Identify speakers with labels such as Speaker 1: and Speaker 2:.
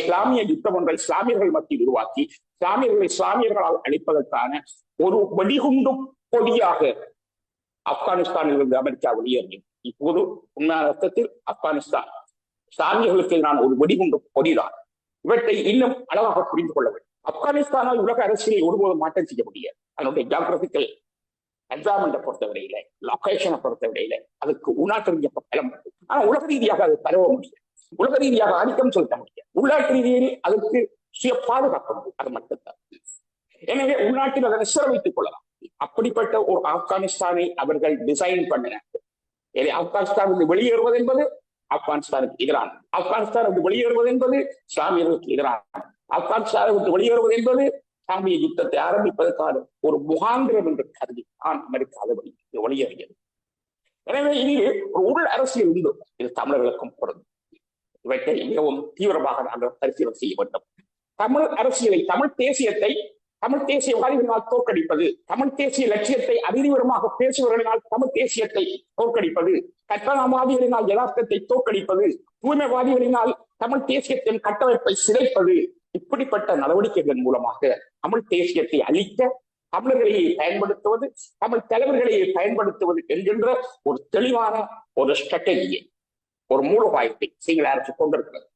Speaker 1: இஸ்லாமிய யுத்தம் ஒன்றை இஸ்லாமியர்கள் மத்தியில் உருவாக்கி இஸ்லாமியர்களால் அழிப்பதற்கான ஒரு வெடிகுண்டு பொடியாக ஆப்கானிஸ்தானில் இருந்து அமெரிக்கா வெளியேறியது. இப்போது உண்மையான அர்த்தத்தில் ஆப்கானிஸ்தான் இஸ்லாமியர்களுக்கு நான் ஒரு வெடிகுண்டு பொடிதான். இவற்றை இன்னும் அழகாக புரிந்து கொள்ள வேண்டும். ஆப்கானிஸ்தானால் உலக அரசியலில் ஒருபோதும் மாற்றம் செய்ய முடியாது. அதனுடைய ஜியோகிராபிக்கல் என்வரான்மெண்ட்டை பொறுத்தவரையில, லொகேஷனை பொறுத்தவரையில அதுக்கு உள்நாட்டு பலம். ஆனா உலக ரீதியாக அது பரவ முடியாது. உலக ரீதியாக ஆதிக்கம் செலுத்த முடியாது. உள்நாட்டு ரீதியில் அதற்கு சுய பாதுகாக்க முடியும். அது மட்டும்தான். எனவே உள்நாட்டில் அதை நிச்சயம் வைத்துக் கொள்ளலாம். அப்படிப்பட்ட ஒரு ஆப்கானிஸ்தானை அவர்கள் டிசைன் பண்ணினார்கள். ஆப்கானிஸ்தான் வெளியேறுவது என்பது ஆப்கானிஸ்தானுக்கு எதிரான, ஆப்கானிஸ்தான் வெளியேறுவது என்பது இஸ்லாமியர்களுக்கு எதிரான, ஆப்கானிஸ்தானை விட்டு வெளியேறுவது என்பது இஸ்லாமிய யுத்தத்தை ஆரம்பிப்பதற்கான ஒரு முகாந்திரம் என்று கருதி தான் அமெரிக்காவை வெளியேறியது. எனவே இங்கு ஒரு உள் அரசியல் உண்டு. இது தமிழர்களுக்கும் பொருந்தும். இவற்றை மிகவும் தீவிரமாக நாங்கள் பரிசீலனை செய்ய வேண்டும். தமிழ் அரசியலை, தமிழ் தேசியத்தை தமிழ் தேசியவாதிகளினால் தோற்கடிப்பது, தமிழ் தேசிய லட்சியத்தை அதிதீவிரமாக பேசுபவர்களினால் தமிழ் தேசியத்தை தோற்கடிப்பது, கற்பனாவாதிகளினால் யதார்த்தத்தை தோற்கடிப்பது, தூய்மைவாதிகளினால் தமிழ் தேசியத்தின் கட்டமைப்பை சிதைப்பது, இப்படிப்பட்ட நடவடிக்கைகள் மூலமாக தமிழ் தேசியத்தை அழிக்க தமிழர்களையே பயன்படுத்துவது, தமிழ் தலைவர்களையே பயன்படுத்துவது என்கின்ற ஒரு தெளிவான ஒரு ஸ்ட்ராட்டஜியை, ஒரு மூலோபாயத்தை சிங்கள அரசு கொண்டிருக்கிறது.